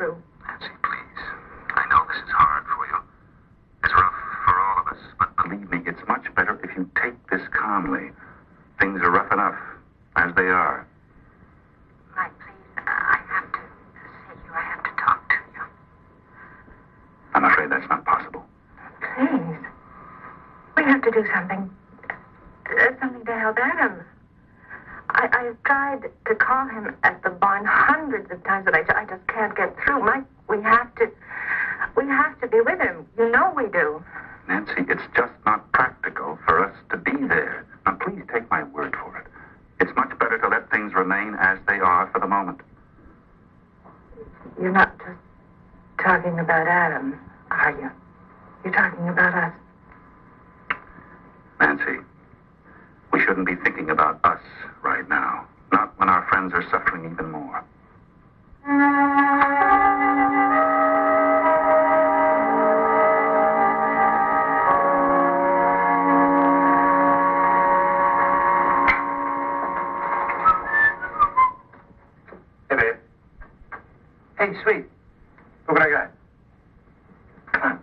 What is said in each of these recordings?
true. Nancy, please. I know this is hard for you. It's rough for all of us, but believe me, it's much better if you take this calmly. Things are rough enough as they are. Mike, please, I have to see you. I have to talk to you. I'm afraid that's not possible. Please. We have to do something. Something to help Adam. I've tried to call him at the barn hundreds of times, but I just can't get through. Mike, we have to be with him. You know we do. Nancy, it's just not practical for us to be there. Now, please take my word for it. It's much better to let things remain as they are for the moment. You're not just talking about Adam, are you? You're talking about us. Nancy, we shouldn't be thinking about us right now. Not when our friends are suffering even more. Hey, babe. Hey, sweet. Look what I got. Come on.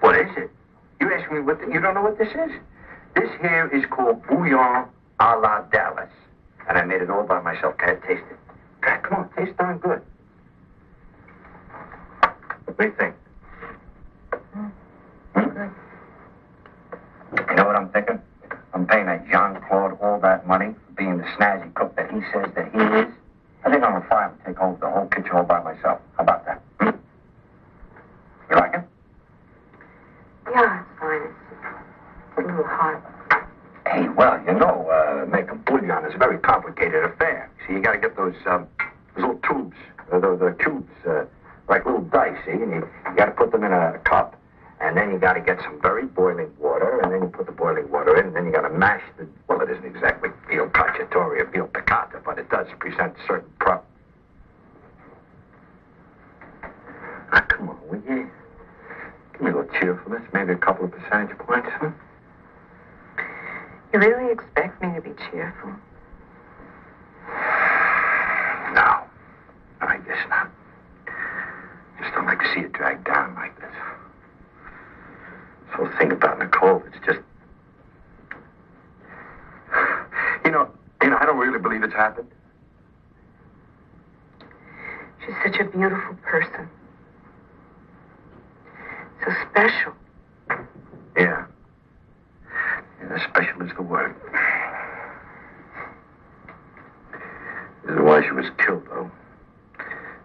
What is it? You ask me what you don't know what this is? This here is called bouillon a la Dallas. And I made it all by myself. Can I taste it? God, come on, tastes darn good. What do you think? You know what I'm thinking? I'm paying that Jean-Claude all that money for being the snazzy cook that he says that he is. I think I'm gonna fire him and take over the whole kitchen all by myself. How about that? You like it? Yeah, it's fine. It's a little hot. Hey, well, you know, making bouillon is a very complicated affair. See, you gotta get those little tubes, the cubes, like little dice, see? And you gotta put them in a cup, and then you gotta get some very boiling water, and then you put the boiling water in, and then you gotta mash the, well, it isn't exactly veal cacciatore or veal piccata, but it does present certain Ah, come on, will you? Give me a little cheerfulness, maybe a couple of percentage points, huh? You really expect me to be cheerful? No, I guess not. Just don't like to see it drag down like this. This whole thing about Nicole, it's just... You know, I don't really believe it's happened. She's such a beautiful person. So special. Yeah. Yeah, special is the word. This is why she was killed, though.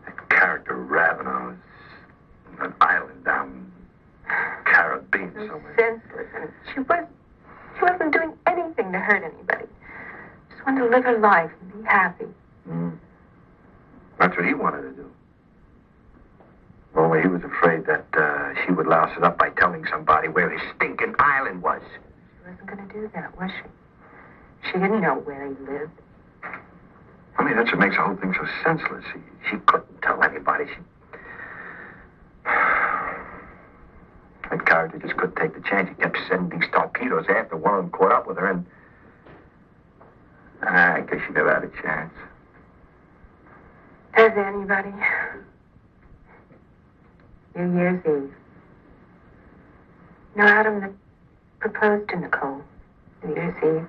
That character Ravenel is an island down Caribbean somewhere. Senseless. And she wasn't doing anything to hurt anybody. Just wanted to live her life and be happy. Mm. That's what he wanted to do. Only he was afraid that she would louse it up by telling somebody where his stinking island was. She wasn't going to do that, was she? She didn't know where he lived. I mean, that's what makes the whole thing so senseless. She couldn't tell anybody. That character just couldn't take the chance. He kept sending these torpedoes after one of them caught up with her, and I guess she never had a chance. Has anybody? New Year's Eve. No, Adam that proposed to Nicole. New Year's Eve.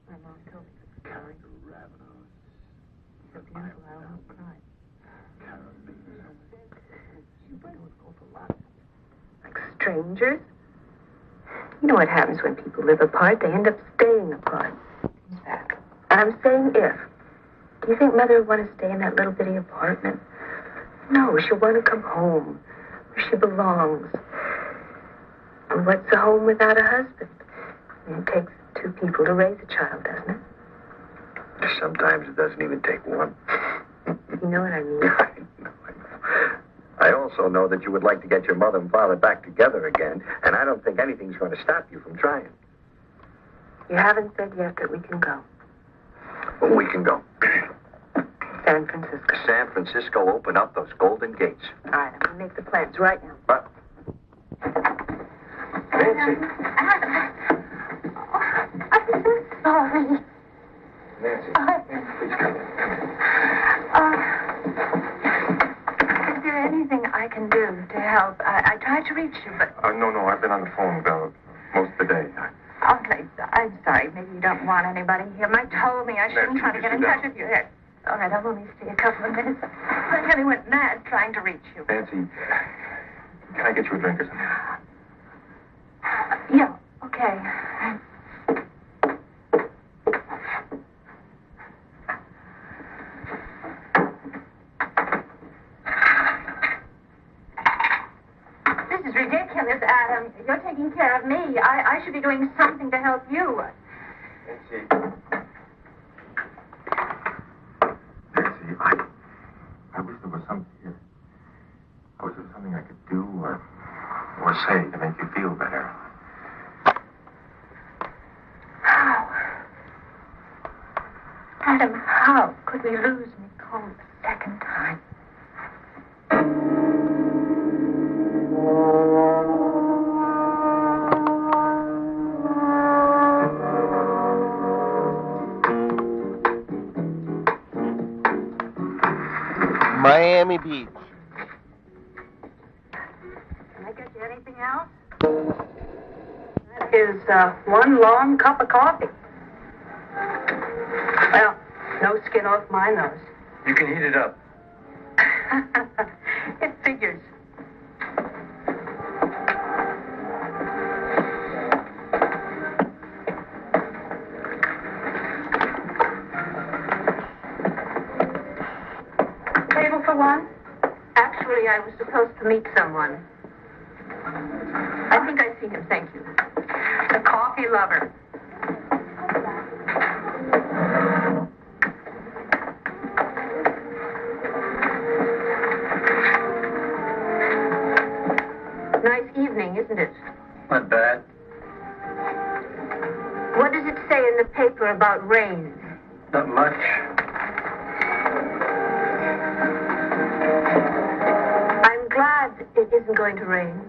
My mom told me it was character Ravenel. So beautiful, I almost cried. Like strangers? You know what happens when people live apart? They end up staying apart. And I'm saying if. Do you think Mother would want to stay in that little bitty apartment? No, she'll want to come home, where she belongs. And what's a home without a husband? It takes two people to raise a child, doesn't it? Sometimes it doesn't even take one. You know what I mean? I know. I also know that you would like to get your mother and father back together again, and I don't think anything's going to stop you from trying. You haven't said yet that we can go. Well, we can go. San Francisco. San Francisco, open up those golden gates. All right, I'm going to make the plans right now. But, Nancy. Adam. Oh, I'm so sorry. Nancy, please come in. Is there anything I can do to help? I tried to reach you, but... No, I've been on the phone, most of the day. I'm sorry. Maybe you don't want anybody here. Mike told me I shouldn't Nancy, try to get in touch with you. All right, I'll only stay a couple of minutes. I nearly went mad trying to reach you. Nancy, can I get you a drink or something? Yeah, okay. This is ridiculous, Adam. You're taking care of me. I should be doing something to help you. Nancy, I wish there was something. I wish there was something I could do or say to make you feel better. How? Adam, how could we lose Nicole a second time? Miami Beach. Can I get you anything else? That is one long cup of coffee. Well, no skin off my nose. You can heat it up. It figures. Table for one? Actually, I was supposed to meet someone. I think I see him, thank you. A coffee lover. Nice evening, isn't it? Not bad. What does it say in the paper about rain? Not much. I'm glad it isn't going to rain.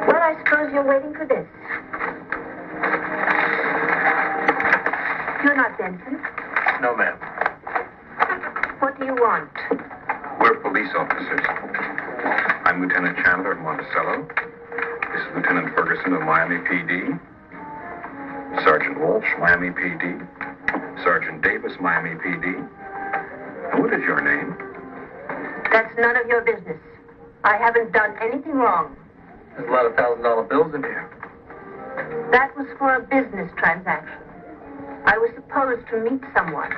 Well, I suppose you're waiting for this. You're not Benson. No, ma'am. What do you want? We're police officers. I'm Lieutenant Chandler of Monticello. This is Lieutenant Ferguson of Miami PD. Sergeant Walsh, Miami PD. Sergeant Davis, Miami PD. And what is your name? That's none of your business. I haven't done anything wrong. There's a lot of $1,000 bills in here. That was for a business transaction. I was supposed to meet someone.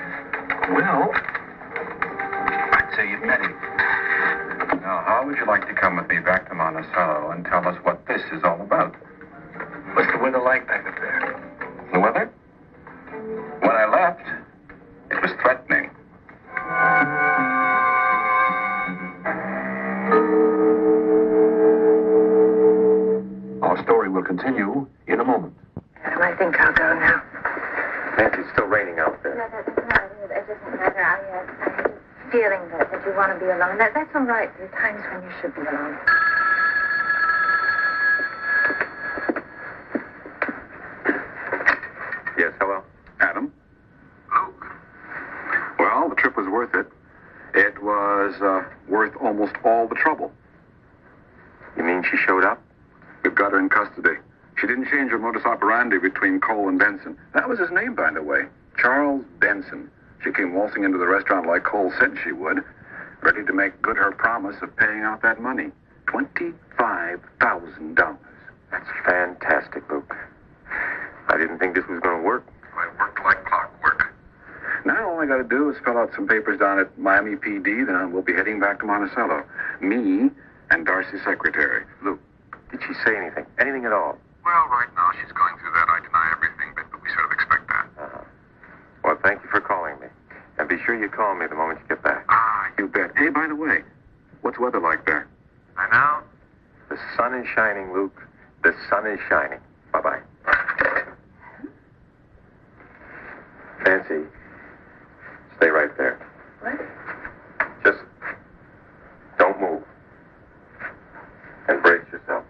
Well, I'd say you've met him. Now, how would you like to come with me back to Monticello and tell us what this is all about? What's the weather like back up there? The weather? When I left, it was threatening. Our story will continue in a moment. Adam, I think I'll go now. Nancy, it's still raining out there. No, that's not it. It doesn't matter. I have a feeling that you want to be alone. That's all right. There are times when you should be alone. Yes, hello? Adam? Luke. Well, the trip was worth it. It was worth almost all the trouble. You mean she showed up? We've got her in custody. She didn't change her modus operandi between Cole and Benson. That was his name, by the way. Charles Benson. She came waltzing into the restaurant like Cole said she would, ready to make good her promise of paying out that money. $25,000. That's fantastic, Luke. I didn't think this was going to work. I worked like clockwork. Now all I got to do is fill out some papers down at Miami PD, then we'll be heading back to Monticello. Me and Darcy's secretary. Luke, did she say anything? Anything at all? Well, right now she's going through that. I deny everything, but we sort of expect that. Well, thank you for calling me. And be sure you call me the moment you get back. Ah, you bet. Hey, by the way, what's weather like there? I know. The sun is shining, Luke. The sun is shining. Bye-bye. Nancy, stay right there. What? Just don't move. And brace yourself.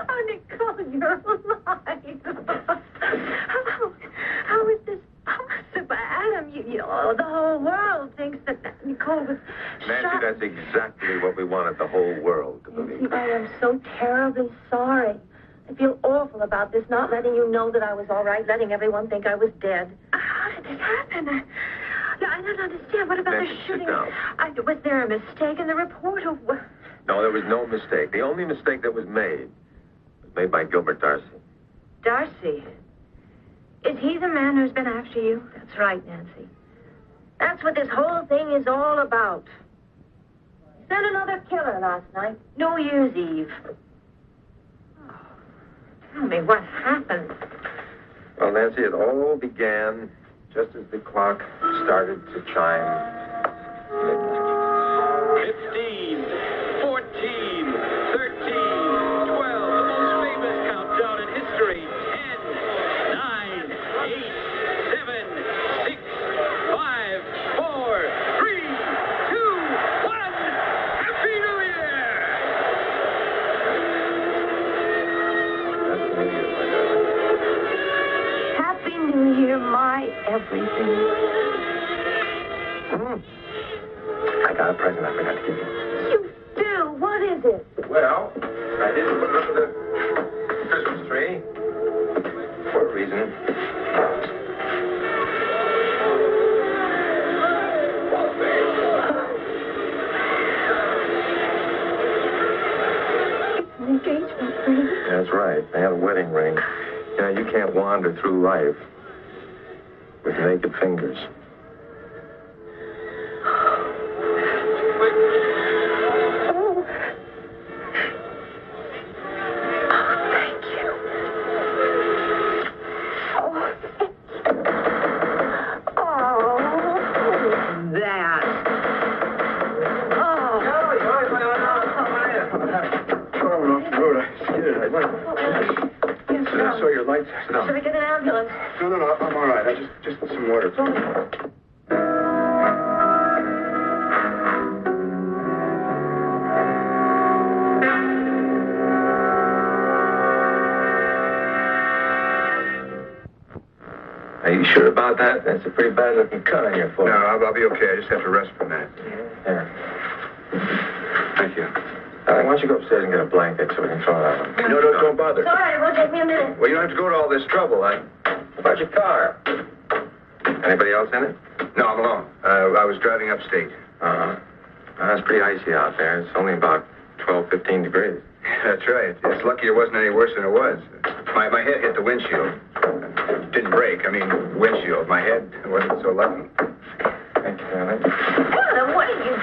Oh, Nicole, you're alive. How is this possible? Adam, the whole world thinks that Nicole was Nancy, shot. that's exactly what we wanted the whole world to believe. Nancy, I am so terribly sorry. I feel awful about this, not letting you know that I was all right, letting everyone think I was dead. How did this happen? I don't understand. What about Nancy, the shooting? sit down. Was there a mistake in the report? Or what? No, there was no mistake. The only mistake that was made by Gilbert Darcy. Darcy? Is he the man who's been after you? That's right, Nancy. That's what this whole thing is all about. Sent another killer last night, New Year's Eve. Oh, tell me what happened. Well, Nancy, it all began just as the clock started to chime midnight. 15, 14, 13, 12, the most famous countdown in history. 10, 9, 8, 7, 6, 5, 4, 3, 2, 1. Happy New Year! That's New Year's, my darling. Happy New Year, my everything. I got a present I forgot to give you. You do? What is it? Well, I didn't put it under the Christmas tree for a reason. It's an engagement ring. That's right. They had a wedding ring. You can't wander through life with naked fingers. So your lights. Sit down. Should I get an ambulance? No, I'm all right. I just some water. Are you sure about that? That's a pretty bad looking cut on your foot. No, I'll be okay. I just have to rest for a minute. There. Thank you. Why don't you go upstairs and get a blanket so we can throw it out? No, don't bother. It's all right. It won't take me a minute. Well, you don't have to go to all this trouble. What about your car? Anybody else in it? No, I'm alone. I was driving upstate. It's pretty icy out there. It's only about 12, 15 degrees. That's right. It's lucky it wasn't any worse than it was. My head hit the windshield. Didn't break. I mean, windshield. My head wasn't so lucky. Thank you, darling. Adam, what are you...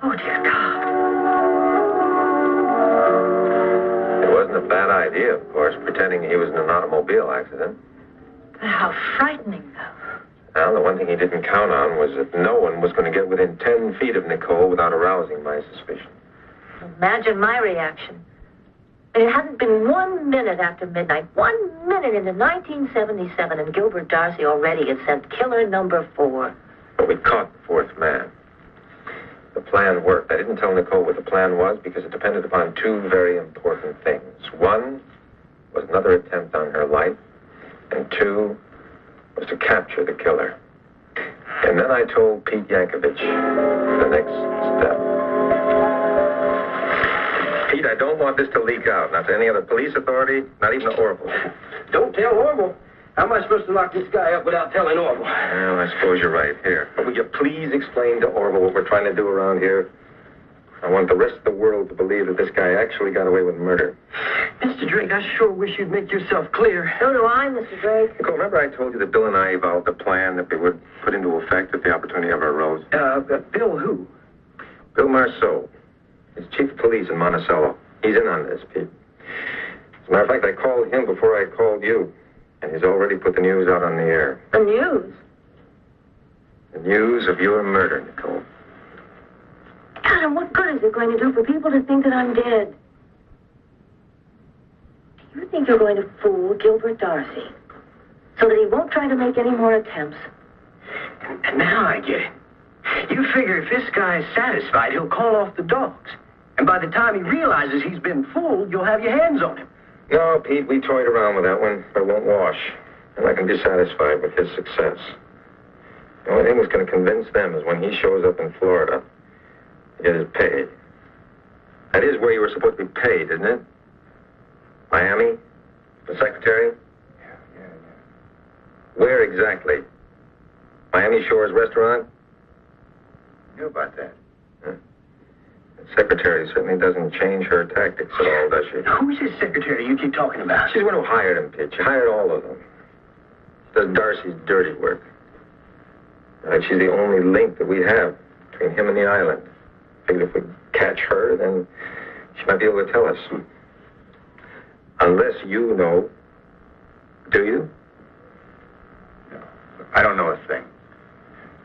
Oh, dear God. It wasn't a bad idea, of course, pretending he was in an automobile accident. But how frightening, though. Well, the one thing he didn't count on was that no one was going to get within 10 feet of Nicole without arousing my suspicion. Imagine my reaction. It hadn't been 1 minute after midnight, 1 minute into 1977, and Gilbert Darcy already had sent killer number 4. But we caught the fourth man. The plan worked. I didn't tell Nicole what the plan was because it depended upon two very important things. One was another attempt on her life, and two was to capture the killer. And then I told Pete Yankovich the next step. Pete, I don't want this to leak out, not to any other police authority, not even to Orville. Don't tell Orville. How am I supposed to lock this guy up without telling Orville? Well, I suppose you're right. Here, will you please explain to Orville what we're trying to do around here? I want the rest of the world to believe that this guy actually got away with murder. Mr. Drake, I sure wish you'd make yourself clear. So do I, Mr. Drake. Nicole, remember I told you that Bill and I evolved a plan that we would put into effect if the opportunity ever arose? Bill who? Bill Marceau. He's chief of police in Monticello. He's in on this, Pete. As a matter of fact, I called him before I called you. And he's already put the news out on the air. The news? The news of your murder, Nicole. Adam, what good is it going to do for people to think that I'm dead? Do you think you're going to fool Gilbert Darcy so that he won't try to make any more attempts? And now I get it. You figure if this guy's satisfied, he'll call off the dogs. And by the time he realizes he's been fooled, you'll have your hands on him. No, Pete, we toyed around with that one, but it won't wash. And I can be satisfied with his success. The only thing that's going to convince them is when he shows up in Florida to get his pay. That is where you were supposed to be paid, isn't it? Miami? The secretary? Yeah. Where exactly? Miami Shores restaurant? Knew about that. The secretary certainly doesn't change her tactics at all, does she? Who's this secretary you keep talking about? She's the one who hired him, Pete. She hired all of them. She does Darcy's dirty work. And she's the only link that we have between him and the island. Figured if we catch her, then she might be able to tell us. Unless you know. Do you? No, I don't know a thing.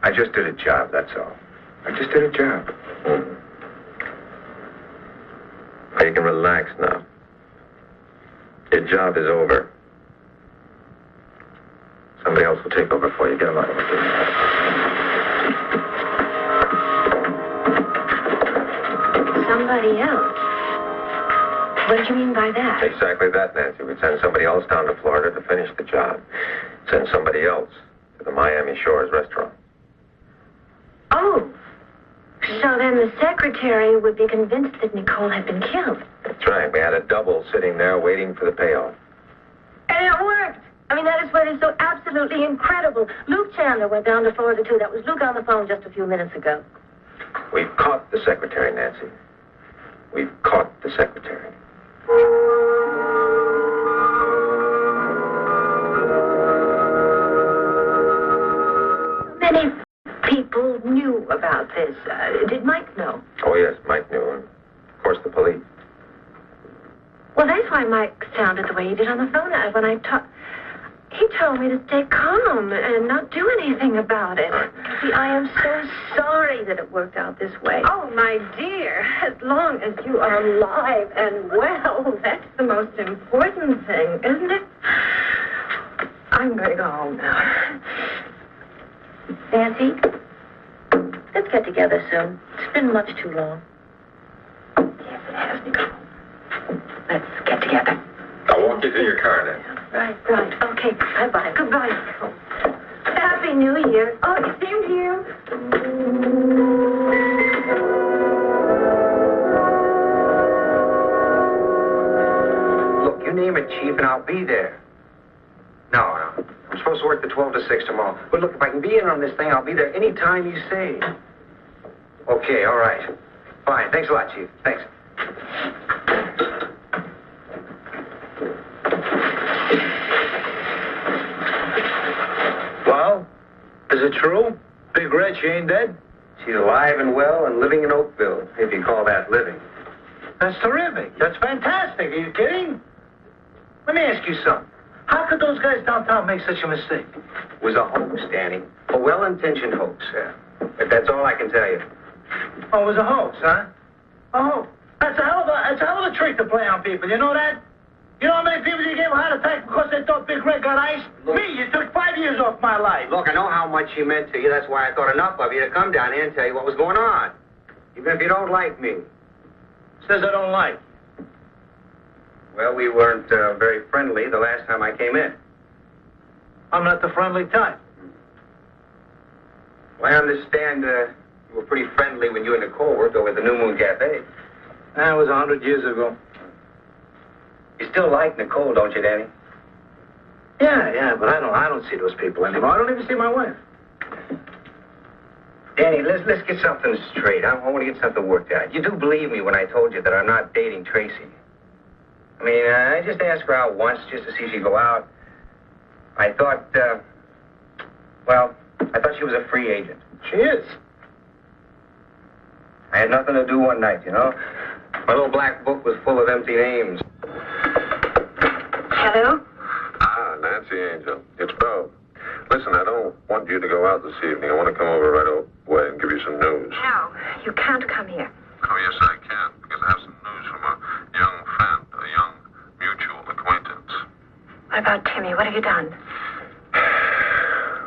I just did a job, that's all. I just did a job. Mm-hmm. Well, you can relax now. Your job is over. Somebody else will take over for you. Get him out of here. Somebody else? What did you mean by that? Exactly that, Nancy. We'd send somebody else down to Florida to finish the job. Send somebody else to the Miami Shores restaurant. Oh. So then the secretary would be convinced that Nicole had been killed. That's right. We had a double sitting there waiting for the payoff. And it worked. I mean, that is what is so absolutely incredible. Luke Chandler went down to Florida, too. That was Luke on the phone just a few minutes ago. We've caught the secretary, Nancy. We've caught the secretary. Many people knew about this. Did Mike know? Oh, yes, Mike knew. And of course, the police. Well, that's why Mike sounded the way he did on the phone when I talked. He told me to stay calm and not do anything about it. See, I am so sorry that it worked out this way. Oh, my dear, as long as you are alive and well, that's the most important thing, isn't it? I'm going to go home now. Nancy, let's get together soon. It's been much too long. Yes, it has, Nicole. Let's get together. I'll walk you to your car now. Right. Okay, bye-bye. Goodbye, Nicole. Happy New Year. Oh, same to you. Look, you name it, Chief, and I'll be there. No. I'm supposed to work the 12 to 6 tomorrow. But look, if I can be in on this thing, I'll be there any time you say. Okay, all right. Fine. Thanks a lot, Chief. Thanks. Well, is it true? Big Red, she ain't dead? She's alive and well and living in Oakville, if you call that living. That's terrific. That's fantastic. Are you kidding? Let me ask you something. How could those guys downtown make such a mistake? It was a hoax, Danny. A well-intentioned hoax. But that's all I can tell you. Oh, it was a hoax, huh? A hoax. That's a hell of a trick to play on people. You know that? You know how many people you gave a heart attack because they thought Big Red got ice? Look, me, you took 5 years off my life. Look, I know how much she meant to you. That's why I thought enough of you to come down here and tell you what was going on. Even if you don't like me. Says I don't like. Well, we weren't very friendly the last time I came in. I'm not the friendly type. Well, I understand you were pretty friendly when you and Nicole worked over at the New Moon Cafe. That was 100 years ago. You still like Nicole, don't you, Danny? Yeah, but I don't see those people anymore. I don't even see my wife. Danny, let's get something straight. I want to get something worked out. You do believe me when I told you that I'm not dating Tracy. I mean, I just asked her out once just to see if she'd go out. I thought, I thought she was a free agent. She is. I had nothing to do one night, you know. My little black book was full of empty names. Hello? Ah, Nancy Angel. It's Bo. Listen, I don't want you to go out this evening. I want to come over right away and give you some news. No, you can't come here. Oh, yes, I can, because I have some news from a young friend, a young mutual acquaintance. What about Timmy? What have you done?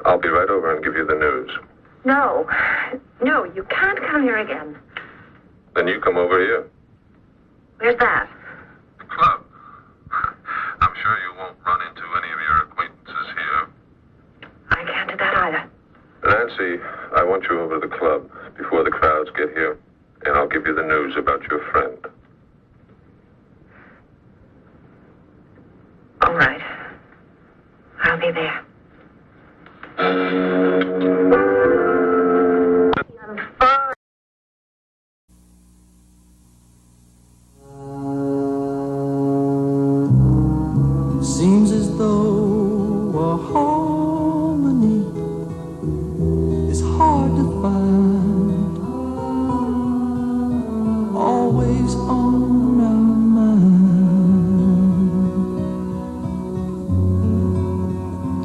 I'll be right over and give you the news. No, you can't come here again. Then you come over here. Where's that? The club. I'm sure you won't run into any of your acquaintances here. I can't do that either. Nancy, I want you over to the club before the crowds get here, and I'll give you the news about your friend. All right. I'll be there. Seems as though a harmony is hard to find, always on our mind,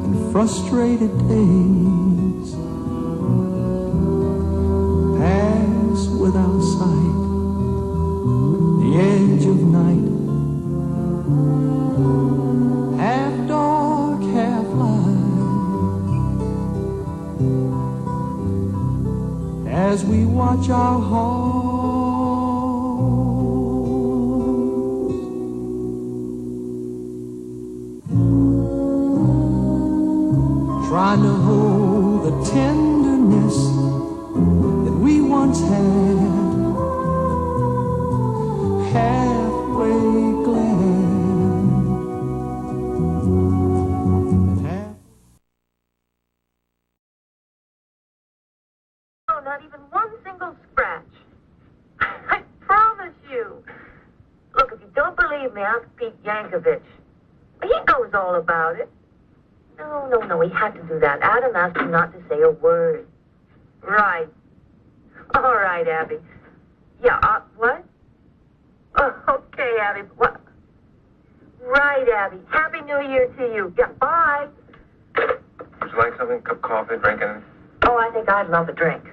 and frustrated days pass without sight, the edge of night, half dark, half light, as we watch our hearts trying to hold the tenderness that we once had, halfway glad. No, not even one single scratch. I promise you. Look, if you don't believe me, ask Pete Yankovic. He knows all about it. No, he had to do that. Adam asked him not to say a word. Right. All right, Abby. Yeah, what? Oh, okay, Abby. What? Right, Abby. Happy New Year to you. Yeah, bye. Would you like something? Cup of coffee, drink anything? Oh, I think I'd love a drink.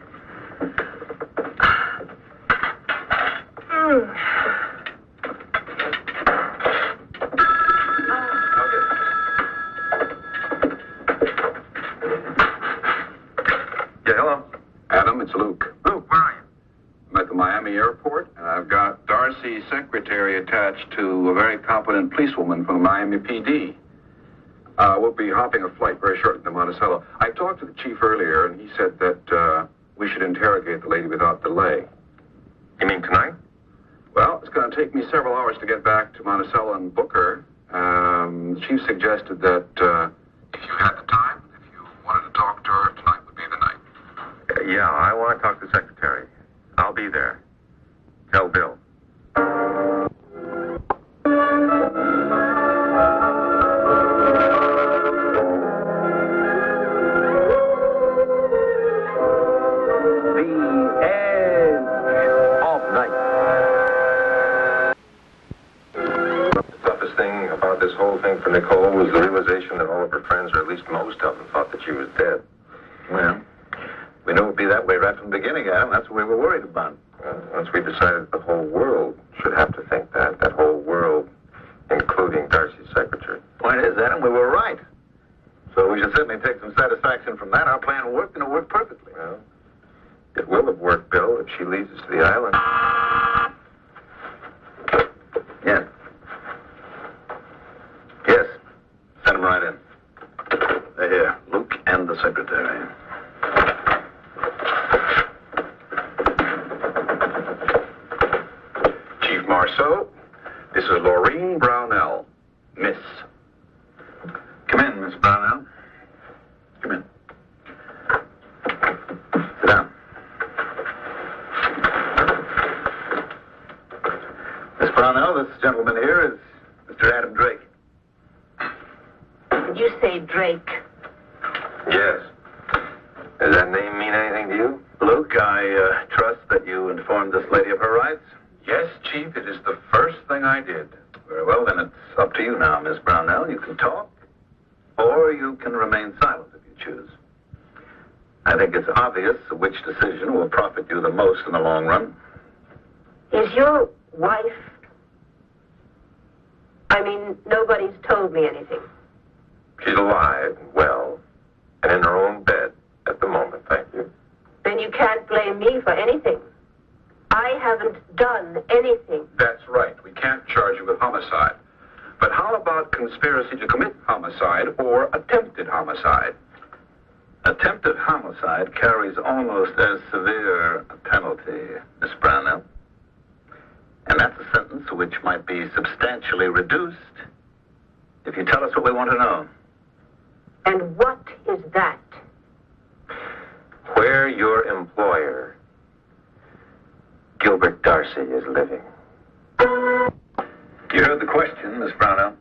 Yeah, hello. Adam, it's Luke. Luke, where are you? I'm at the Miami airport, and I've got Darcy's secretary attached to a very competent policewoman from the Miami PD. We'll be hopping a flight very shortly to Monticello. I talked to the chief earlier, and he said that we should interrogate the lady without delay. You mean tonight? Well, it's going to take me several hours to get back to Monticello and book her. The chief suggested that if you had the time, if you wanted to talk to her, tonight would be the night. Yeah, I want to talk to the secretary. I'll be there. Tell Bill. This whole thing for Nicole was the realization that all of her friends, or at least most of them, thought that she was dead. Well, we knew it would be that way right from the beginning, Adam. That's what we were worried about. Once we decided the whole world should have to think that whole world, including Darcy's secretary. Point is, Adam, we were right. So we should certainly take some satisfaction from that. Our plan worked, and it worked perfectly. Well, it will have worked, Bill, if she leads us to the island. Yes. Yes. Send them right in. They're here. Luke and the secretary. Chief Marceau, this is Laureen Brownell. Miss. Come in, Miss Brownell. Come in. Sit down. Miss Brownell, this gentleman here is Mr. Adam Drake. Did you say Drake? Yes. Does that name mean anything to you? Luke, I trust that you informed this lady of her rights. Yes, Chief, it is the first thing I did. Very well, then it's up to you now, Miss Brownell. You can talk, or you can remain silent if you choose. I think it's obvious which decision will profit you the most in the long run. Is your wife... I mean, nobody's told me anything. She's alive and well, and in her own bed at the moment, thank you. Then you can't blame me for anything. I haven't done anything. That's right. We can't charge you with homicide. But how about conspiracy to commit homicide or attempted homicide? Attempted homicide carries almost as severe a penalty, Miss Brownell. And that's a sentence which might be substantially reduced if you tell us what we want to know. And what is that? Where your employer, Gilbert Darcy, is living. You heard the question, Miss Brownell.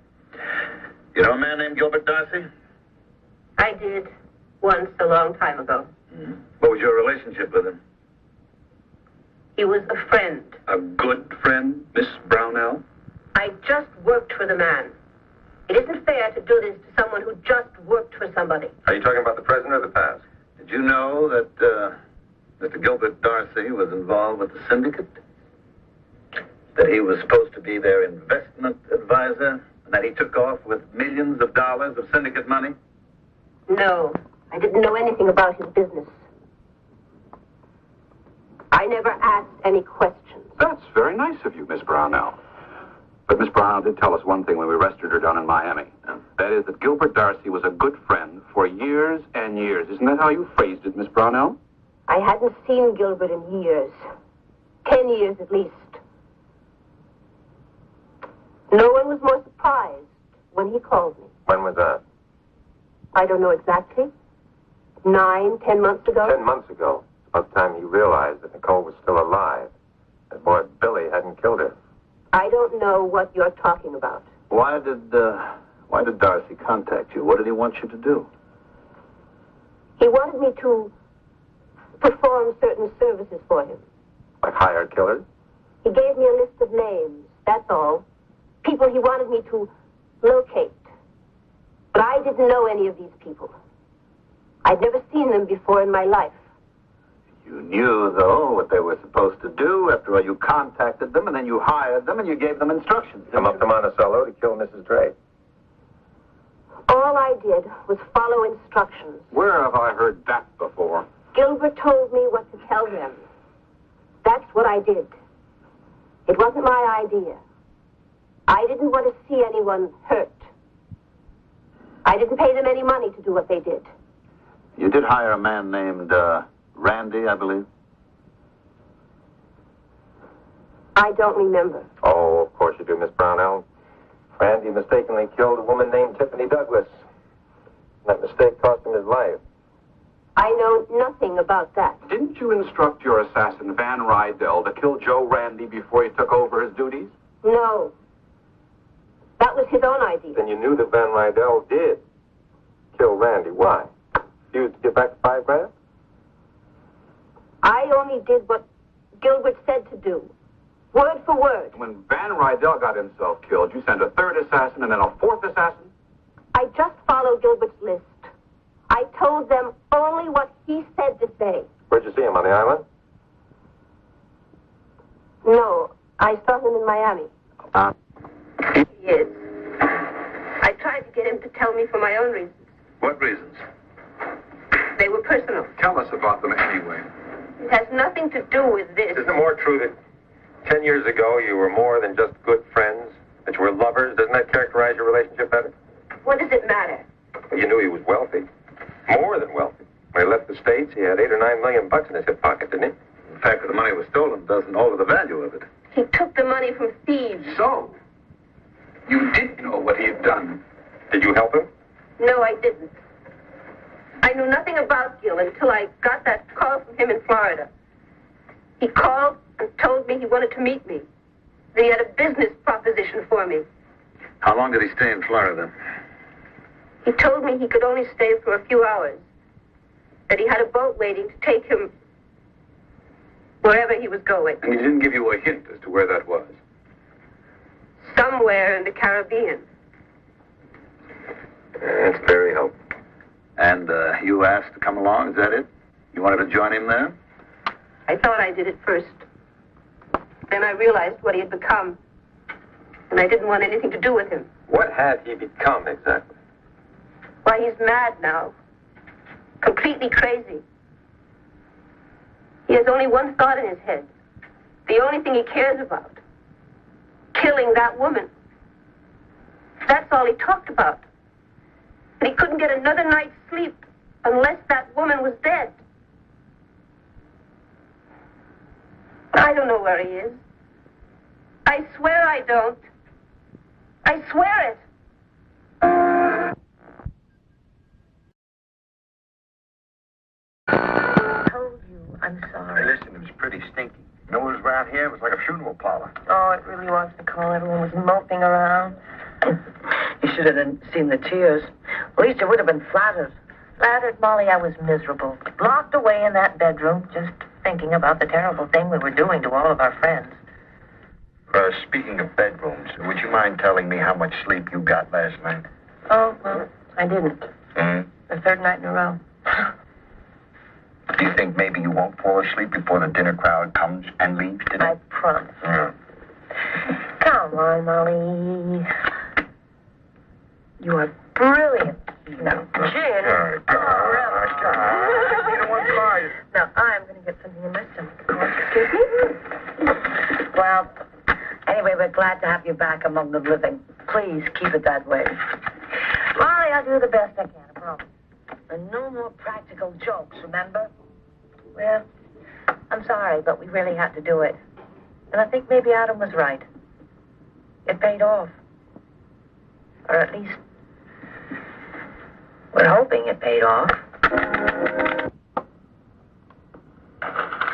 You know a man named Gilbert Darcy? I did. Once, a long time ago. Mm-hmm. What was your relationship with him? He was a friend. A good friend, Miss Brownell? I just worked for the man. It isn't fair to do this to someone who just worked for somebody. Are you talking about the present or the past? Did you know that Mr. Gilbert Darcy was involved with the syndicate? That he was supposed to be their investment advisor? And that he took off with millions of dollars of syndicate money? No, I didn't know anything about his business. I never asked any questions. That's very nice of you, Miss Brownell. But Miss Brownell did tell us one thing when we arrested her down in Miami. That is that Gilbert Darcy was a good friend for years and years. Isn't that how you phrased it, Miss Brownell? I hadn't seen Gilbert in years. 10 years at least. No one was more surprised when he called me. When was that? I don't know exactly. 9, 10 months ago. 10 months ago. About the time you realized that Nicole was still alive. That boy Billy hadn't killed her. I don't know what you're talking about. Why did Darcy contact you? What did he want you to do? He wanted me to perform certain services for him. Like hired killers? He gave me a list of names, that's all. People he wanted me to locate. But I didn't know any of these people. I'd never seen them before in my life. You knew, though, what they were supposed to do. After all, you contacted them, and then you hired them, and you gave them instructions. Come up to Monticello to kill Mrs. Drake. All I did was follow instructions. Where have I heard that before? Gilbert told me what to tell them. That's what I did. It wasn't my idea. I didn't want to see anyone hurt. I didn't pay them any money to do what they did. You did hire a man named Randy, I believe. I don't remember. Oh, of course you do, Miss Brownell. Randy mistakenly killed a woman named Tiffany Douglas. That mistake cost him his life. I know nothing about that. Didn't you instruct your assassin, Van Rydell, to kill Joe Randy before he took over his duties? No. That was his own idea. Then you knew that Van Rydell did kill Randy. Why? Refused to get back the $5,000? I only did what Gilbert said to do. Word for word. When Van Rydell got himself killed, you sent a third assassin and then a fourth assassin? I just followed Gilbert's list. I told them only what he said to say. Where'd you see him, on the island? No, I saw him in Miami. He is. I tried to get him to tell me for my own reasons. What reasons? They were personal. Tell us about them anyway. It has nothing to do with this. Isn't it more true that 10 years ago you were more than just good friends? That you were lovers? Doesn't that characterize your relationship better? What does it matter? Well, you knew he was wealthy. More than wealthy. When he left the States, he had $8 or $9 million in his hip pocket, didn't he? The fact that the money was stolen doesn't alter the value of it. He took the money from thieves. So, you did know what he had done. Did you help him? No, I didn't. I knew nothing about Gil until I got that call from him in Florida. He called and told me he wanted to meet me. That he had a business proposition for me. How long did he stay in Florida? He told me he could only stay for a few hours. That he had a boat waiting to take him wherever he was going. And he didn't give you a hint as to where that was? Somewhere in the Caribbean. That's very helpful. And you asked to come along, is that it? You wanted to join him there? I thought I did it first. Then I realized what he had become. And I didn't want anything to do with him. What had he become, exactly? Why, he's mad now. Completely crazy. He has only one thought in his head. The only thing he cares about. Killing that woman. That's all he talked about. And he couldn't get another night's sleep unless that woman was dead. I don't know where he is. I swear I don't. I swear it. I told you, I'm sorry. Hey, listen, it was pretty stinky. You know what was around here? It was like a funeral parlor. Oh, it really was, Nicole. Everyone was moping around. You should have seen the tears. At least you would have been flattered. Flattered, Molly, I was miserable. Locked away in that bedroom, just thinking about the terrible thing we were doing to all of our friends. Speaking of bedrooms, would you mind telling me how much sleep you got last night? Oh, well, I didn't. The third night in a row. Do you think maybe you won't fall asleep before the dinner crowd comes and leaves today? I promise. Yeah. Come on, Molly. You are brilliant. Now, gin. Now, I'm going to get something in my stomach. Excuse me? Well, anyway, we're glad to have you back among the living. Please keep it that way. Molly, I'll do the best I can, I promise. And no more practical jokes, remember? Well, I'm sorry, but we really had to do it. And I think maybe Adam was right. It paid off. Or at least, we're hoping it paid off.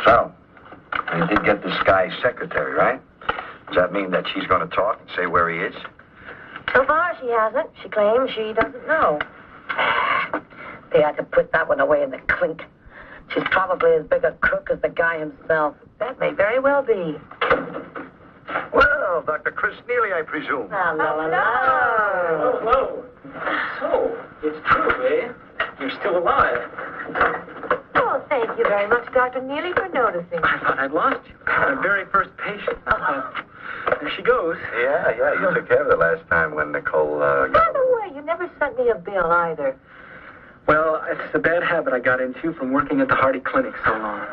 So, you did get this guy's secretary, right? Does that mean that she's going to talk and say where he is? So far, she hasn't. She claims she doesn't know. They had to put that one away in the clink. She's probably as big a crook as the guy himself. That may very well be. Well, Dr. Chris Neely, I presume. Hello. So, it's true, eh? You're still alive. Oh, thank you very much, Dr. Neely, for noticing. I thought I'd lost you. My very first patient. There she goes. Yeah, you took care of it last time when Nicole, By the way, you never sent me a bill either. Well, it's a bad habit I got into from working at the Hardy Clinic so long.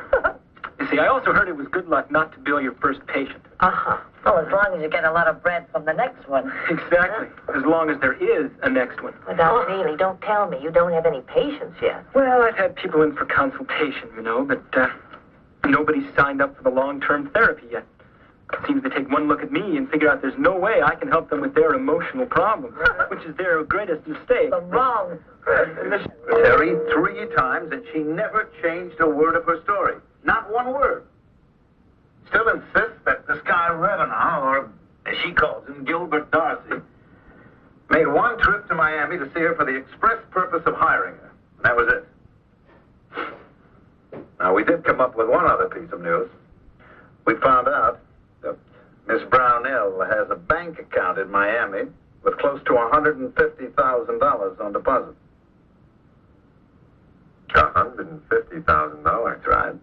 You see, I also heard it was good luck not to bill your first patient. Uh-huh. Well, as long as you get a lot of bread from the next one. Exactly. As long as there is a next one. Well, Dr. Neely, don't tell me you don't have any patients yet. Well, I've had people in for consultation, but nobody's signed up for the long-term therapy yet. It seems they take one look at me and figure out there's no way I can help them with their emotional problems, which is their greatest mistake. The wrong. Terry 3 times, and she never changed a word of her story. Not one word. Still insists that this guy Revenant, or as she calls him, Gilbert Darcy, made one trip to Miami to see her for the express purpose of hiring her. And that was it. Now, we did come up with one other piece of news. We found out that Miss Brownell has a bank account in Miami with close to $150,000 on deposit. $150,000, Right.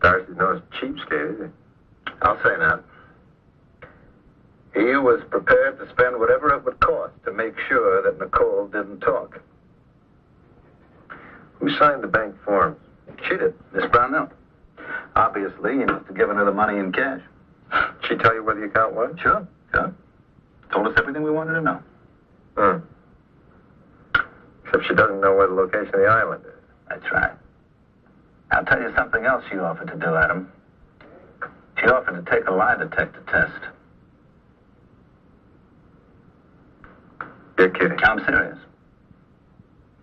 Darcy knows cheapskate, is he? I'll say that. He was prepared to spend whatever it would cost to make sure that Nicole didn't talk. Who signed the bank forms? She did, Miss Brownell. Obviously, he must have given her the money in cash. She tell you where the account was? Sure. Told us everything we wanted to know. Except she doesn't know where the location of the island is. That's right. I'll tell you something else she offered to do, Adam. She offered to take a lie detector test. You're kidding. I'm serious.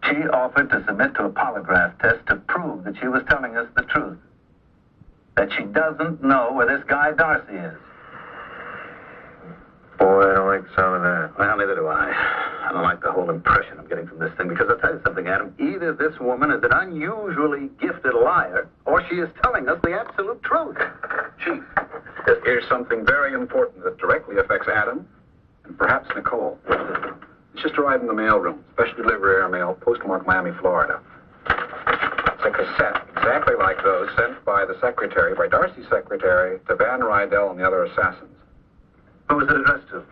She offered to submit to a polygraph test to prove that she was telling us the truth. That she doesn't know where this guy Darcy is. Boy, I don't like the sound of that. Well, neither do I. I don't like the whole impression I'm getting from this thing, because I'll tell you something, Adam. Either this woman is an unusually gifted liar, or she is telling us the absolute truth. Chief, here's something very important that directly affects Adam and perhaps Nicole. It's just arrived in the mailroom. Special delivery airmail, postmark Miami, Florida. It's a cassette, exactly like those sent by the secretary, by Darcy's secretary, to Van Rydell and the other assassins. Who was it addressed to?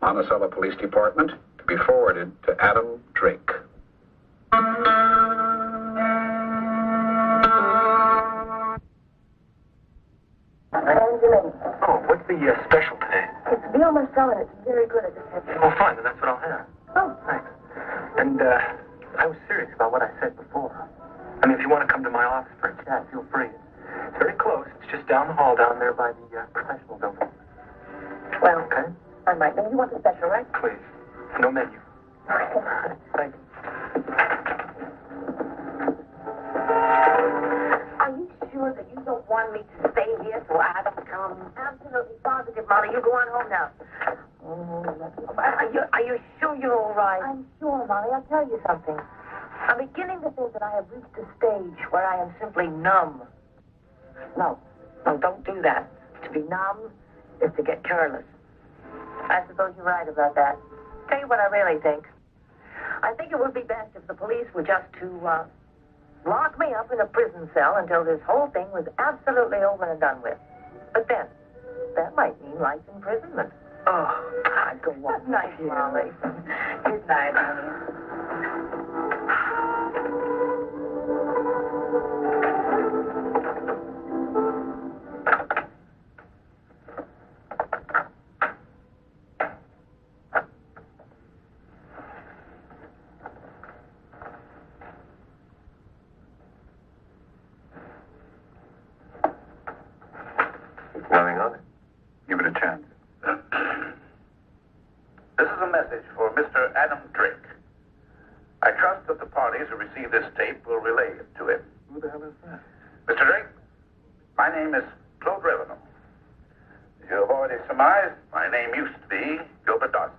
Monticello Police Department, to be forwarded to Adam Drake. Angeline. Oh, what's the special today? It's veal Marcel, and it's very good. I just had to... Oh, fine, then that's what I'll have. Oh. Thanks. And, I was serious about what I said before. I mean, if you want to come to my office for a chat, feel free. It's very close. It's just down the hall down there by the professional building. Well, Okay? I might know you want the special, right? Please. No menu. Thank you. Are you sure that you don't want me to stay here till Adam comes? Absolutely positive, Molly. You go on home now. Are you sure you're all right? I'm sure, Molly. I'll tell you something. I'm beginning to think that I have reached a stage where I am simply numb. No, don't do that. To be numb is to get careless. I suppose you're right about that. Tell you what I really think. I think it would be best if the police were just to lock me up in a prison cell until this whole thing was absolutely over and done with. But then, that might mean life imprisonment. Oh, I'd go on. Good night, Molly. Good night, honey. Nothing on it. Give it a chance. This is a message for Mr. Adam Drake. I trust that the parties who receive this tape will relay it to him. Who the hell is that? Mr. Drake, my name is Claude Revenue. As you have already surmised, my name used to be Gilbert Darcy.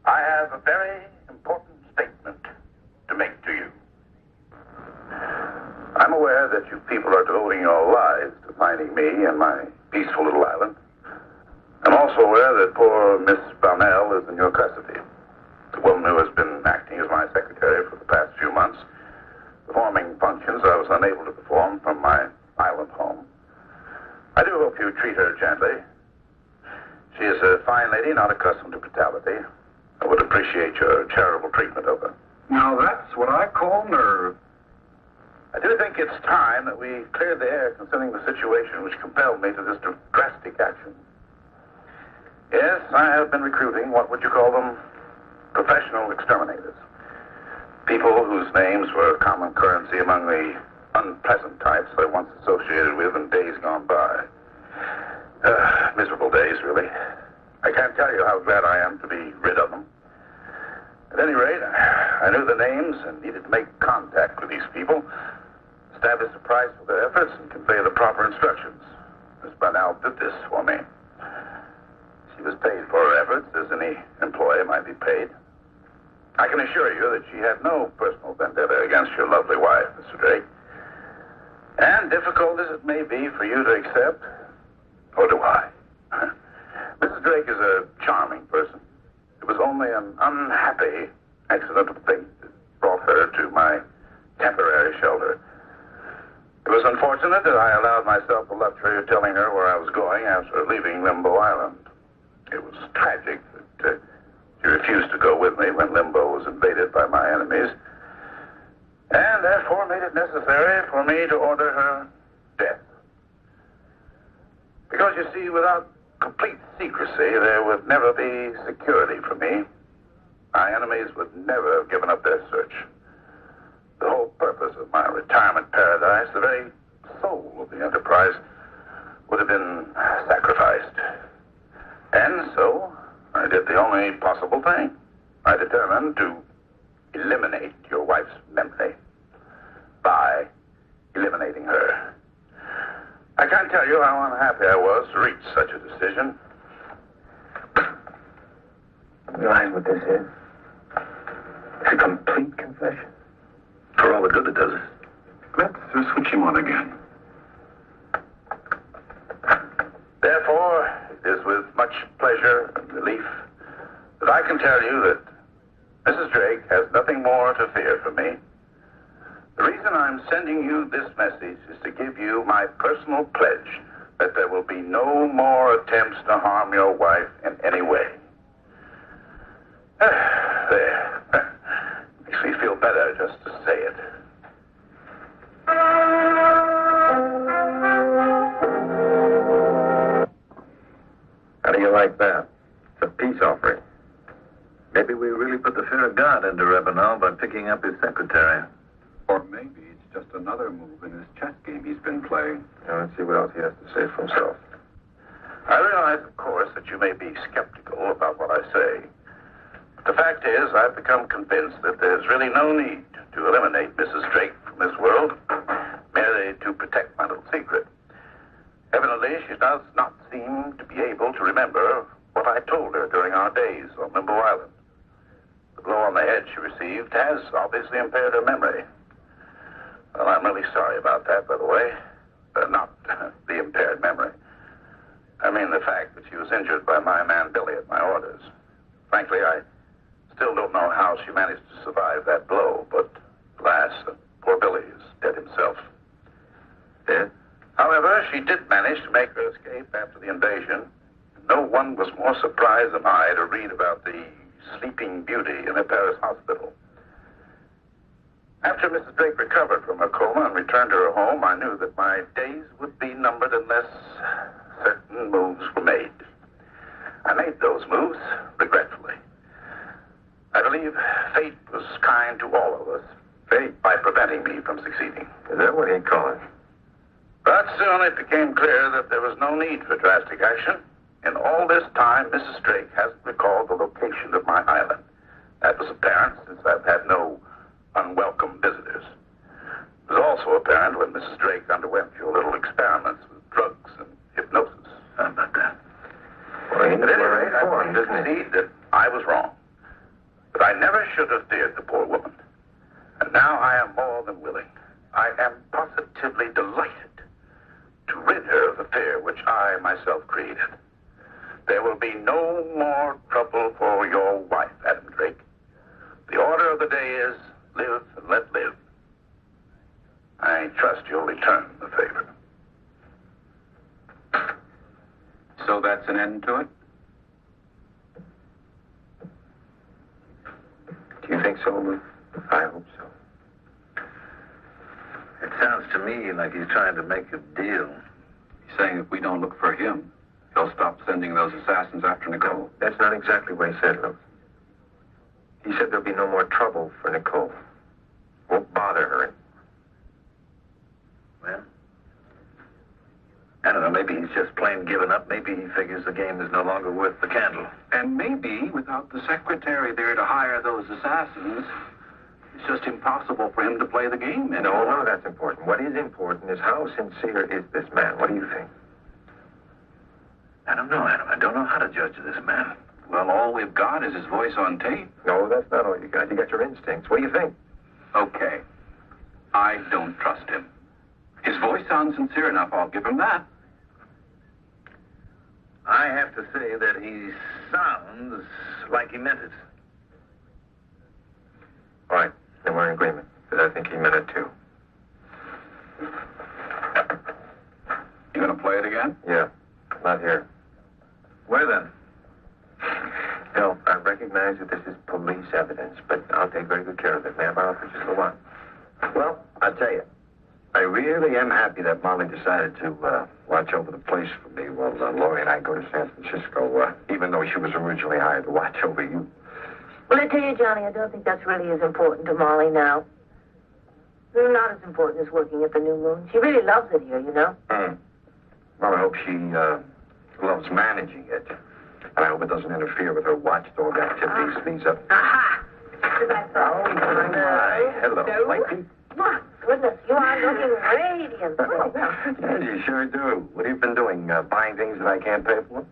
I have a very important statement to make to you. I'm aware that you people are devoting your lives to finding me and my peaceful little island. I'm also aware that poor Miss Brownell is in your custody. The woman who has been acting as my secretary for the past few months, performing functions I was unable to perform from my island home. I do hope you treat her gently. She is a fine lady, not accustomed to brutality. I would appreciate your charitable treatment of her. Now, that's what I call nerve. I do think it's time that we cleared the air concerning the situation which compelled me to this drastic action. Yes, I have been recruiting, what would you call them, professional exterminators. People whose names were common currency among the unpleasant types I once associated with in days gone by. Miserable days, really. I can't tell you how glad I am to be rid of them. At any rate, I knew the names and needed to make contact with these people, establish a price for their efforts, and convey the proper instructions. Miss Brownell did this for me. She was paid for her efforts, as any employee might be paid. I can assure you that she had no personal vendetta against your lovely wife, Mr. Drake. And difficult as it may be for you to accept, or do I. Mrs. Drake is a charming person. It was only an unhappy accident of fate that brought her to my temporary shelter. It was unfortunate that I allowed myself the luxury of telling her where I was going after leaving Limbo Island. It was tragic that she refused to go with me when Limbo was invaded by my enemies, and therefore made it necessary for me to order her death. Because, you see, without complete secrecy, there would never be security for me. My enemies would never have given up their search. The whole purpose of my retirement paradise, the very soul of the enterprise, would have been sacrificed. And so, I did the only possible thing. I determined to eliminate your wife's memory by eliminating her. I can't tell you how unhappy I was to reach such a decision. You realize what this is? It's a complete confession. For all the good it does us. Let's switch him on again. Therefore, it is with much pleasure and relief that I can tell you that Mrs. Drake has nothing more to fear from me. The reason I'm sending you this message is to give you my personal pledge that there will be no more attempts to harm your wife in any way. There. Makes me feel better just to say it. like that? It's a peace offering. Maybe we really put the fear of God into Revenant by picking up his secretary. Or maybe it's just another move in his chess game he's been playing. Now, let's see what else he has to say for himself. I realize, of course, that you may be skeptical about what I say. But the fact is, I've become convinced that there's really no need to eliminate Mrs. Drake from this world, merely to protect my little secret. Evidently, she does not seem to be able to remember what I told her during our days on Limbo Island. The blow on the head she received has obviously impaired her memory. Well, I'm really sorry about that, by the way. Not the impaired memory. I mean the fact that she was injured by my man Billy at my orders. Frankly, I still don't know how she managed to survive that blow, but alas, poor Billy is dead himself. Dead? However, she did manage to make her escape after the invasion. No one was more surprised than I to read about the sleeping beauty in a Paris hospital. After Mrs. Drake recovered from her coma and returned to her home, I knew that my days would be numbered unless certain moves were made. I made those moves regretfully. I believe fate was kind to all of us. Fate by preventing me from succeeding. Is that what he'd call it? But soon it became clear that there was no need for drastic action. In all this time, Mrs. Drake hasn't recalled the location of my island. That was apparent since I've had no unwelcome visitors. It was also apparent when Mrs. Drake underwent your little experiments with drugs and hypnosis. How about that? Well, he At any rate, I doesn't he? concede that I was wrong. But I never should have feared the poor woman. And now I am more than willing. I am positively delighted to rid her of the fear which I myself created. There will be no more trouble for your wife, Adam Drake. The order of the day is live and let live. I trust you'll return the favor. So that's an end to it? Do you think so, Lou? I hope so. It sounds to me like he's trying to make a deal. He's saying if we don't look for him, he'll stop sending those assassins after Nicole. That's not exactly what he said, Lou. He said there'll be no more trouble for Nicole. Won't bother her. Well, I don't know, maybe he's just plain given up. Maybe he figures the game is no longer worth the candle. And maybe, without the secretary there to hire those assassins, it's just impossible for him to play the game anymore. No, that's important. What is important is how sincere is this man? What do you think? I don't know, Adam. I don't know how to judge this man. Well, all we've got is his voice on tape. No, that's not all you got. You got your instincts. What do you think? Okay. I don't trust him. His voice sounds sincere enough, I'll give him that. I have to say that he sounds like he meant it. All right, then we're in agreement, because I think he meant it too. You gonna play it again? Yeah, not here. Where then? No, I recognize that this is police evidence, but I'll take very good care of it. May I borrow for just a while? Well, I'll tell you, I really am happy that Molly decided to watch over the place for me while Laurie and I go to San Francisco, even though she was originally hired to watch over you. Well, I tell you, Johnny, I don't think that's really as important to Molly now. Not as important as working at the New Moon. She really loves it here, you know. Well, I hope she loves managing it. And I hope it doesn't interfere with her watchdog activities. Aha! Did I thought? Oh, my. Hello. No. My feet. My goodness, you are looking radiant. Yeah, you sure do. What have you been doing? Buying things that I can't pay for?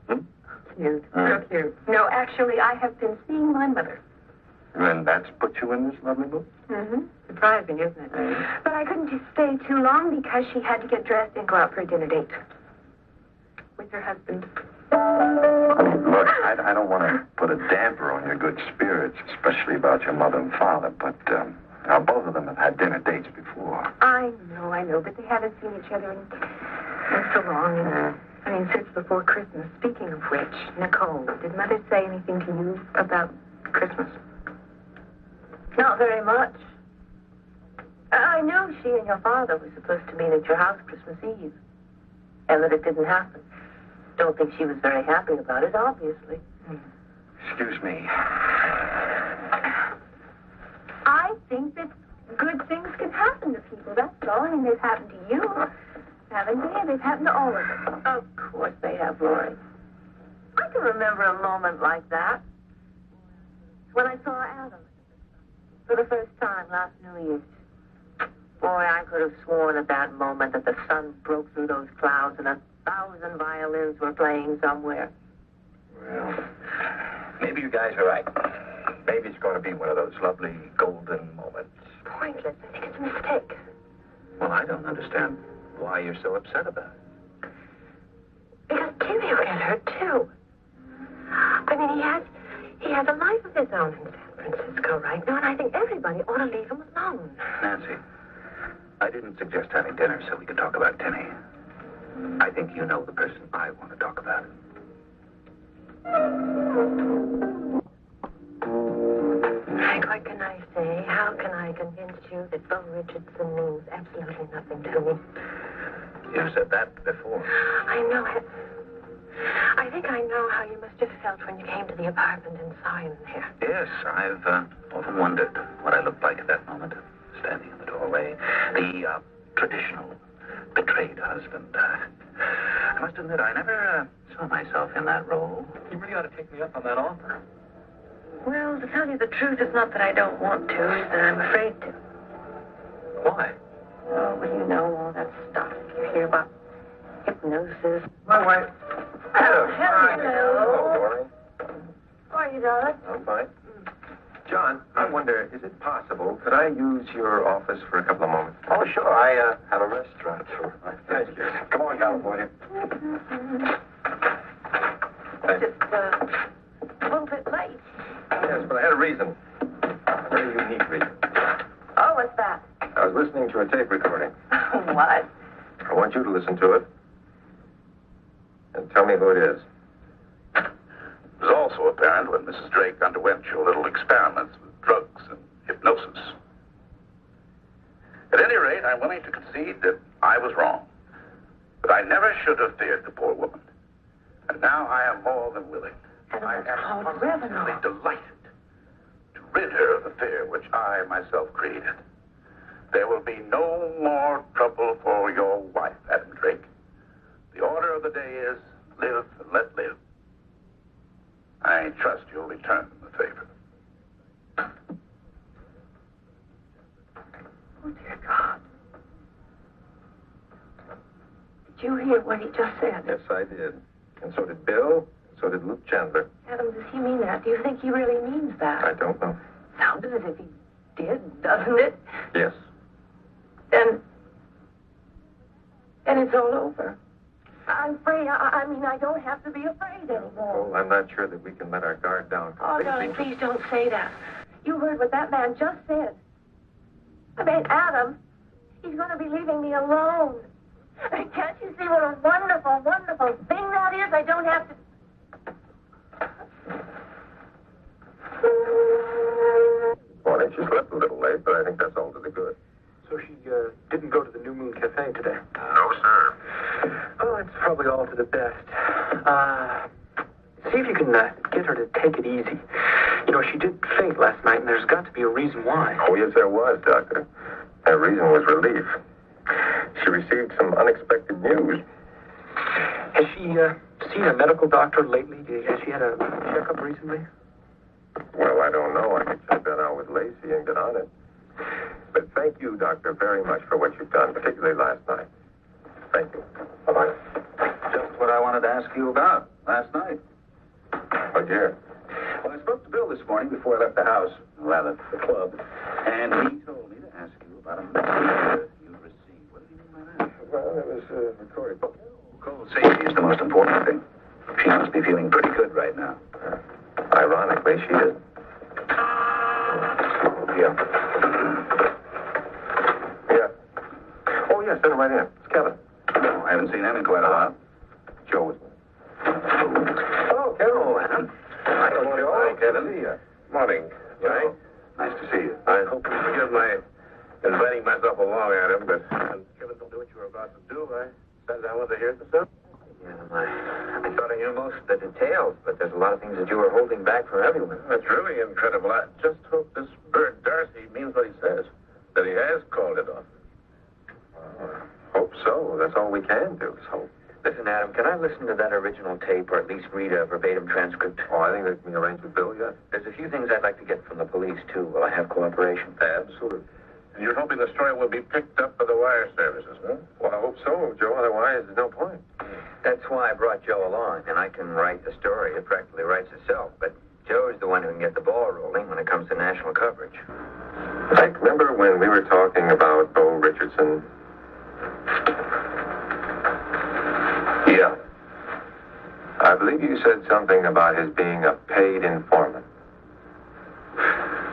Cute. So cute. No, actually, I have been seeing my mother. And that's put you in this lovely mood? Mm-hmm. Surprising, isn't it? But I couldn't just stay too long because she had to get dressed and go out for a dinner date. With her husband. Look, I don't want to put a damper on your good spirits, especially about your mother and father, but now both of them have had dinner dates before. I know, but they haven't seen each other in so long. And, I mean, since before Christmas. Speaking of which, Nicole, did Mother say anything to you about Christmas? Not very much. I know she and your father were supposed to meet at your house Christmas Eve, and that it didn't happen. don't think she was very happy about it, obviously. Excuse me. I think that good things can happen to people, that's all. I mean, they've happened to you, haven't they? They've happened to all of us. Of course they have, Lori. I can remember a moment like that. When I saw Adam for the first time last New Year's. Boy, I could have sworn at that moment that the sun broke through those clouds and 1,000 violins were playing somewhere. Well, maybe you guys are right. Maybe it's going to be one of those lovely golden moments. Pointless. I think it's a mistake. Well, I don't understand why you're so upset about it. Because Timmy will get hurt, too. I mean, he has a life of his own in San Francisco right now, and I think everybody ought to leave him alone. Nancy, I didn't suggest having dinner so we could talk about Timmy. I think you know the person I want to talk about. Frank, what can I say? How can I convince you that Bo Richardson means absolutely nothing to me? You said that before. I know it. I think I know how you must have felt when you came to the apartment and saw him there. Yes, I've often wondered what I looked like at that moment, standing in the doorway. The traditional betrayed husband. I must admit, I never saw myself in that role. You really ought to take me up on that offer. Well, to tell you the truth, it's not that I don't want to, it's that I'm afraid to. Why? Oh, well, you know all that stuff you hear about hypnosis. My wife. Hello. Hello, Lori. How are you, darling? I'm fine. John, I wonder, is it possible, could I use your office for a couple of moments? Oh, sure. I have a restaurant for my Thank you. Come on, California. Thank you. Just a little bit late. Yes, but I had a reason. A very unique reason. Oh, what's that? I was listening to a tape recording. What? I want you to listen to it. And tell me who it is. It was also apparent when Mrs. Drake underwent your little experiments with drugs and hypnosis. At any rate, I'm willing to concede that I was wrong. But I never should have feared the poor woman. And now I am more than willing. And I it's am called positively revenue. delighted to rid her of the fear which I myself created. There will be no more trouble for your wife, Adam Drake. The order of the day is live and let live. I trust you'll return the favor. Oh, dear God. Did you hear what he just said? Yes, I did. And so did Bill, and so did Luke Chandler. Adam, does he mean that? Do you think he really means that? I don't know. Sounds as if he did, doesn't it? Yes. And it's all over. I'm afraid. I mean, I don't have to be afraid anymore. Well, I'm not sure that we can let our guard down Oh, completely. darling, please don't say that. You heard what that man just said. I mean, Adam, he's going to be leaving me alone. Can't you see what a wonderful, wonderful thing that is? I don't have to... Morning. She slept a little late, but I think that's all to the good. So she didn't go to the New Moon Cafe today? No, sir. Oh, it's probably all to the best. See if you can get her to take it easy. You know, she did faint last night, and there's got to be a reason why. Oh, yes, there was, Doctor. That reason was relief. She received some unexpected news. Has she seen a medical doctor lately? Has she had a checkup recently? Well, I don't know. I could check that out with Lacey and get on it. But thank you, Doctor, very much for what you've done, particularly last night. Thank you. Bye-bye. Just what I wanted to ask you about last night. Oh, dear. Well, I spoke to Bill this morning before I left the house, or rather, the club, and he told me to ask you about a message you received. What did he mean by that? Well, it was recorded. Cold safety is the most important thing. She must be feeling pretty good right now. Ironically, she is. Yeah. Oh, yes, send him right in. It's Kevin. Oh, I haven't seen him in quite a while. Joe was Oh, Kevin. Adam. Hi, Joe. Kevin. Morning. Joe. Nice to see you. I hope you forgive my inviting myself along, Adam, but when Kevin told me what you were about to do, I decided I wanted to hear it myself. I thought I knew most of the details, but there's a lot of things that you were holding back from everyone. That's really incredible. I just hope this bird Darcy means what he says, that he has called it off. Hope so. That's all we can do is hope. Listen, Adam, can I listen to that original tape or at least read a verbatim transcript? Oh, I think that can be arranged with Bill, yes. There's a few things I'd like to get from the police, too. Will I have cooperation? Absolutely. And you're hoping the story will be picked up by the wire services, huh? Well, I hope so, Joe. Otherwise, there's no point. That's why I brought Joe along, and I can write the story. It practically writes itself, but Joe's the one who can get the ball rolling when it comes to national coverage. Mike, remember when we were talking about Bo Richardson? Yeah. I believe you said something about his being a paid informant.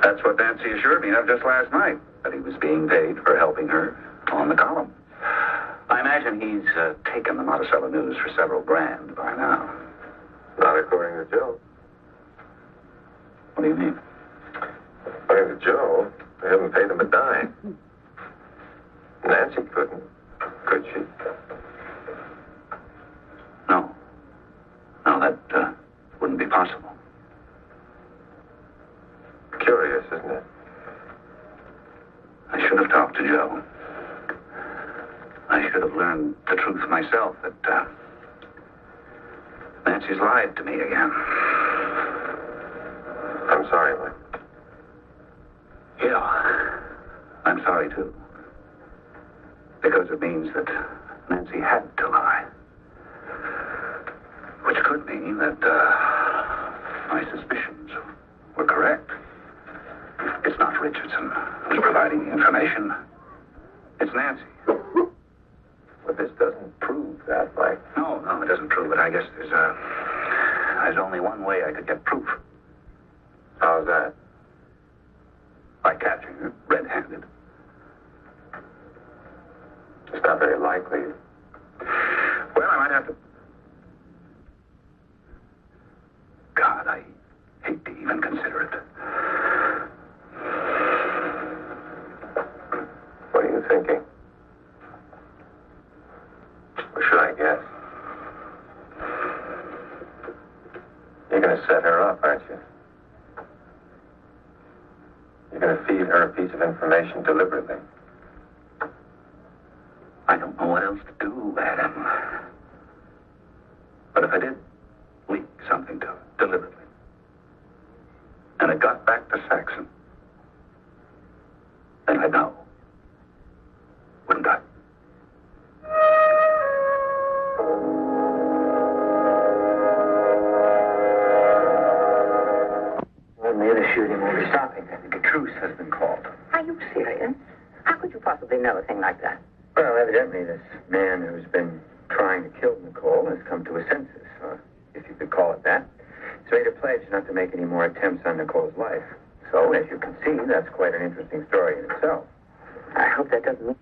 That's what Nancy assured me of just last night, that he was being paid for helping her on the column. I imagine he's taken the Monticello News for several grand by now. Not according to Joe. What do you mean? According to Joe, they haven't paid him a dime. Nancy couldn't, could she? No. No, that wouldn't be possible. Curious, isn't it? I should have talked to Joe. I should have learned the truth myself, that Nancy's lied to me again. I'm sorry, Mike. Yeah, I'm sorry, too. Because it means that Nancy had to lie. Which could mean that my suspicions were correct. It's not Richardson who's providing the information. It's Nancy. But this doesn't prove that, Mike. No, it doesn't prove it. I guess there's only one way I could get proof. How's that? By catching her red-handed. It's not very likely. Well, I might have to... God, I hate to even consider it. What are you thinking? Or should I guess? You're going to set her up, aren't you? You're going to feed her a piece of information deliberately. I don't know what else to do, Adam. But if I did leak something to her deliberately, and it got back to Saxon, then I'd know. Wouldn't I? Only the shooting will be stopping. I think a truce has been called. Are you serious? How could you possibly know a thing like that? Well, evidently this man who's been trying to kill Nicole has come to a senses, or if you could call it that. He's made a pledge not to make any more attempts on Nicole's life. So, as you can see, that's quite an interesting story in itself. I hope that doesn't mean...